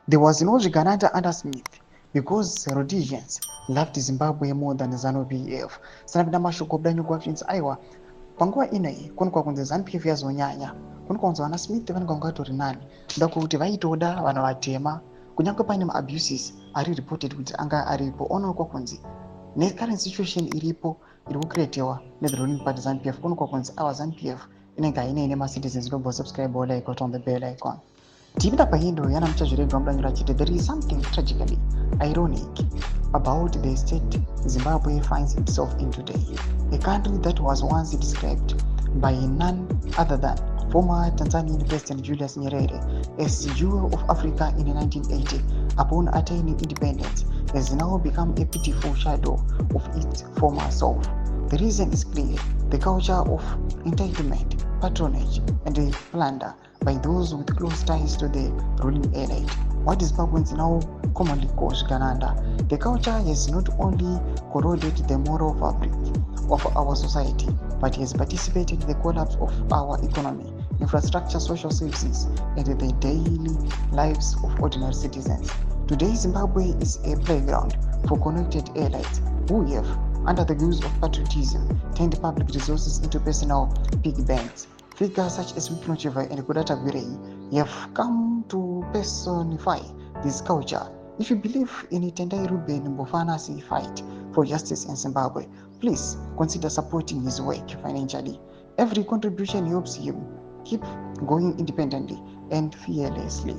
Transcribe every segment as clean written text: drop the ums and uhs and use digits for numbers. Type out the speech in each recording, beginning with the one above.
There was no Zvikananda under Smith because Rhodesians loved Zimbabwe more than ZANU-PF. Sanapinda mashoko kudanyugwa achinzi aiwa panguva inei kunokwa kunzi ZANU-PF yazonyanya kunokwa kunzi vana Smith vanenge vangatori nani ndoda kuti vaitoda vanhu vatema kunyange paine maabuses ari reported kuti anga aripo onokwa kunzi necurrent situation iripo iri kucreatewa nethe ruling party ZANU-PF kunokwa kunzi awa ZANU-PF inenge haine macitizens inobva subscribe like on the bell icon. Tipinda pahindo yana Muchazvirega mudanyura achiti there is something tragically ironic about the state Zimbabwe finds itself in today, a country that was once described by none other than former Tanzanian President Julius Nyerere as the jewel of Africa in 1980 upon attaining independence has now become a pitiful shadow of its former self. The reason is clear: the culture of entitlement, patronage, and plunder by those with close ties to the ruling elite, what Zimbabweans now commonly call Zvikananda. The culture has not only corroded the moral fabric of our society, but has participated in the collapse of our economy, infrastructure, social services, and the daily lives of ordinary citizens. Today, Zimbabwe is a playground for connected elites who have, under the guise of patriotism, turned public resources into personal piggy banks. Figures such as Muchazvirega and KUTYA have come to personify this culture. If you believe in Tendai Ruben Mbofana's fight for justice in Zimbabwe, please consider supporting his work financially. Every contribution helps him keep going independently and fearlessly.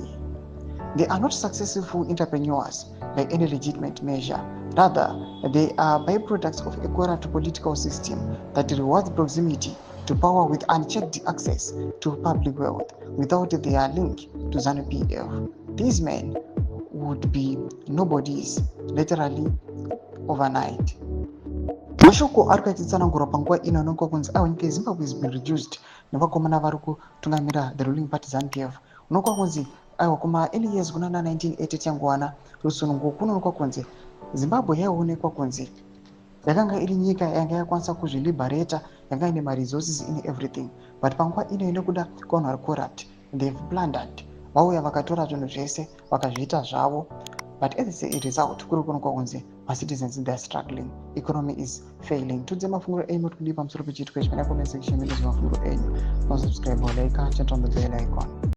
They are not successful entrepreneurs by any legitimate measure. Rather, they are byproducts of a corrupt political system that rewards proximity to power with unchecked access to public wealth without their link to ZANU-PF. These men would be nobodies literally overnight. Mashoko ari kuitsanangurwa panguva ino inonekwa kunzi aiwa nyika yeZimbabwe has been reduced nevakomana vari kutungamira the ruling party ZANU-PF. Unokwa kunzi aiwa kuma early years kuna 1980 changowana rusununguko kunoonekwa kunzi Zimbabwe yaionekwa kunzi yakanga iri nyika yanga yakwanisa kuzviliberata, yanga ine maresources in everything, but panguva ino nekuda kwevanhu vari corrupt, they've plundered, vauya vakatora zvinhu zvese vakazviita zvavo, but as a result kuri kuonekwa kunzi citizens they are struggling, economy is failing. Tudze mafunguro enyu muri kudii pamusoro pechiitiko ichi? Pane comment section mafunguro enyu, subscribe, like, and turn on the bell icon.